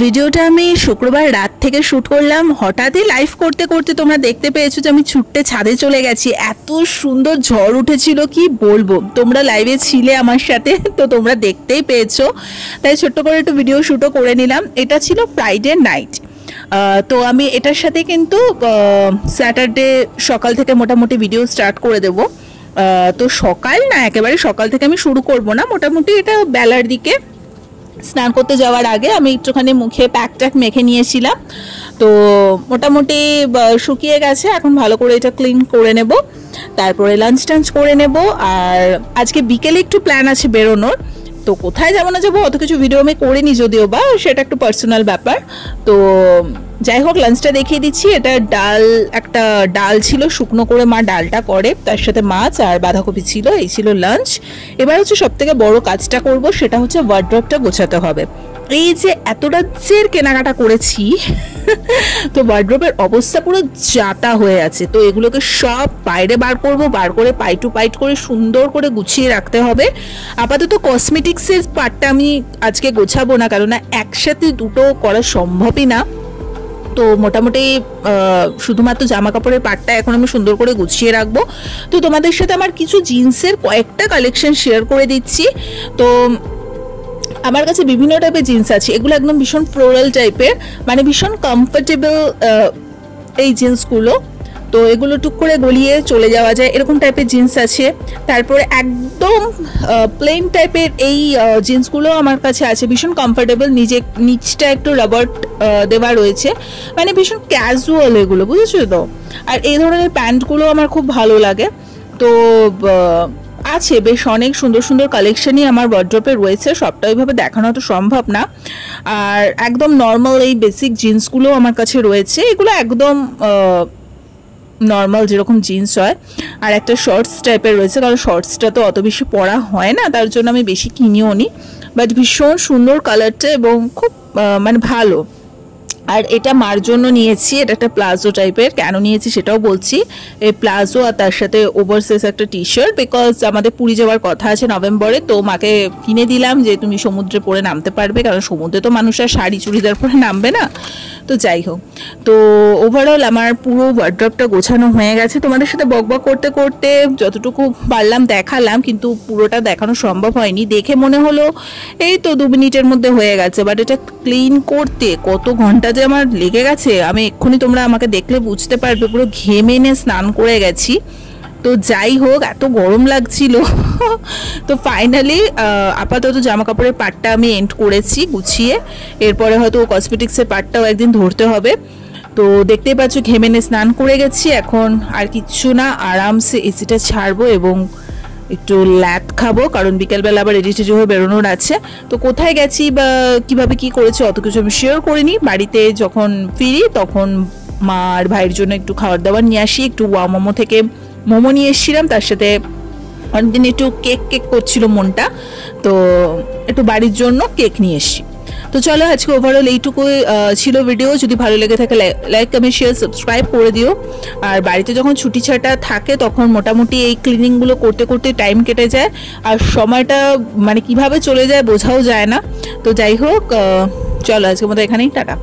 ভিডিওটা আমি শুক্রবার রাত থেকে শ্যুট করলাম। হঠাৎই লাইভ করতে করতে তোমরা দেখতে পেয়েছো যে আমি ছুটতে ছাদে চলে গেছি। এত সুন্দর ঝড় উঠেছিল কি বলবো, তোমরা লাইভে ছিলে আমার সাথে, তো তোমরা দেখতেই পেয়েছো। তাই ছোট্ট করে একটু ভিডিও শ্যুটও করে নিলাম। এটা ছিল ফ্রাইডে নাইট। তো আমি এটার সাথে কিন্তু স্যাটারডে সকাল থেকে মোটামুটি ভিডিও স্টার্ট করে দেব। তো সকাল না, একেবারে সকাল থেকে আমি শুরু করব না, মোটামুটি এটা বেলার দিকে স্নান করতে যাওয়ার আগে আমি একটুখানি মুখে প্যাক ট্যাক মেখে নিয়েছিলাম। তো মোটামুটি শুকিয়ে গেছে, এখন ভালো করে এটা ক্লিন করে নেব, তারপরে লাঞ্চ টাঞ্চ করে নেব। আর আজকে বিকেলে একটু প্ল্যান আছে বেরোনোর, তো কোথায় যাবো না যাবো অত কিছু ভিডিও আমি করিনি যদিও বা, সেটা একটু পার্সোনাল ব্যাপার। তো যাই হোক, লাঞ্চটা দেখিয়ে দিচ্ছি। এটা একটা ডাল ছিল, শুকনো করে মা ডালটা করে, তার সাথে মাছ আর বাঁধাকপি ছিল, এই ছিল লাঞ্চ। এবার হচ্ছে সব থেকে বড় কাজটা করব, সেটা হচ্ছে ওয়ার্ড্রপটা গোছাতে হবে। এই যে এত রাজ্যের কেনাকাটা করেছি তো ওয়ার্ড্রপের অবস্থা পুরো জাতা হয়ে আছে। তো এগুলোকে সব বাইরে বার করব, বার করে পাই টু পাইট করে সুন্দর করে গুছিয়ে রাখতে হবে। আপাতত কসমেটিক্সের পার্টটা আমি আজকে গোছাবো না, কারণ একসাথে দুটো করা সম্ভবই না। তো মোটামুটি শুধুমাত্র জামা কাপড়ের পার্টটা এখন আমি সুন্দর করে গুছিয়ে রাখবো। তো তোমাদের সাথে আমার কিছু জিন্সের কয়েকটা কালেকশন শেয়ার করে দিচ্ছি। তো আমার কাছে বিভিন্ন টাইপের জিন্স আছে, এগুলো একদম ভীষণ ফ্লোরাল টাইপের, মানে ভীষণ কমফোর্টেবল এই জিন্সগুলো। তো এগুলো টুক করে গলিয়ে চলে যাওয়া যায়, এরকম টাইপের জিন্স আছে। তারপরে একদম প্লেন টাইপের এই জিন্সগুলো আমার কাছে আছে, ভীষণ কমফোর্টেবল, নিচটা একটু রাবার দেওয়া রয়েছে, মানে ভীষণ ক্যাজুয়াল এগুলো, বুঝেছো তো। আর এই ধরনের প্যান্টগুলো আমার খুব ভালো লাগে। তো আছে বেশ অনেক সুন্দর সুন্দর কালেকশনই আমার ওয়ার্ড্রপে রয়েছে, সবটা ওইভাবে দেখানো তো সম্ভব না। আর একদম নর্মাল এই বেসিক জিন্সগুলো আমার কাছে রয়েছে, এগুলো একদম নর্মাল যেরকম জিন্স হয়। আর একটা শর্টস টাইপের রয়েছে, কারণ শর্টসটা তো অত বেশি পরা হয় না, তার জন্য আমি বেশি কিনিও নি। বাট ভীষণ সুন্দর কালারটা এবং খুব মানে ভালো। আর এটা মার জন্য নিয়েছি, এটা একটা প্লাজো টাইপের। কেন নিয়েছি সেটাও বলছি। এই প্লাজো আর তার সাথে ওভারসাইজ একটা টি শার্ট, বিকজ আমাদের পুরী যাওয়ার কথা আছে নভেম্বরে, তো মাকে কিনে দিলাম যে তুমি সমুদ্রে পরে নামতে পারবে, কারণ সমুদ্রে তো মানুষ আর শাড়ি চুড়িদার পরে নামবে না। তো যাই হোক, তো ওভারঅল আমার পুরো ওয়ার্ড্রপটা গোছানো হয়ে গেছে। তোমাদের সাথে বকবক করতে করতে যতটুকু পারলাম দেখালাম, কিন্তু পুরোটা দেখানো সম্ভব হয়নি। দেখে মনে হলো এই তো 2 মিনিটের মধ্যে হয়ে গেছে, বাট এটা ক্লিন করতে কত ঘন্টা যে আমার লেগে গেছে, আমি এক্ষুনি তোমরা আমাকে দেখলে বুঝতে পারবে, পুরো ঘেমে এনে স্নান করে গেছি। তো যাই হোক, এত গরম লাগছিল তো ফাইনালি আপাতত জামা কাপড়ের পার্টটা আমি এন্ড করেছি গুছিয়ে। এরপরে হয়তো কসমেটিক্সের পার্টটাও একদিন ধরতে হবে। তো দেখতেই পাচ্ছ ঘেমে এনে স্নান করে গেছি, এখন আর কিচ্ছু না, আরামসে এসিটা ছাড়বো এবং একটু ল্যাদ খাবো, কারণ বিকেলবেলা আবার রেডি টেডি হয়ে বেরোনোর আছে। তো কোথায় গেছি বা কিভাবে কি করেছি অত কিছু আমি শেয়ার করিনি। বাড়িতে যখন ফিরি তখন মা আর ভাইয়ের জন্য একটু খাবার দাবার নিয়ে আসি, একটু ওয়া মোমো থেকে মোমো নিয়ে এসেছিলাম, তার সাথে অনেকদিন একটু কেক করছিল মনটা, তো একটু বাড়ির জন্য কেক নিয়ে এসছি। তো চলো, আজকে ওভারঅল এইটুকুই ছিল ভিডিও। যদি ভালো লেগে থাকে লাইক কমেন্ট শেয়ার সাবস্ক্রাইব করে দিও। আর বাড়িতে যখন ছুটি ছাটা থাকে তখন মোটামুটি এই ক্লিনিংগুলো করতে করতে টাইম কেটে যায়, আর সময়টা মানে কিভাবে চলে যায় বোঝাও যায় না। তো যাই হোক, চলো আজকের মতো এখানেই, টাটা।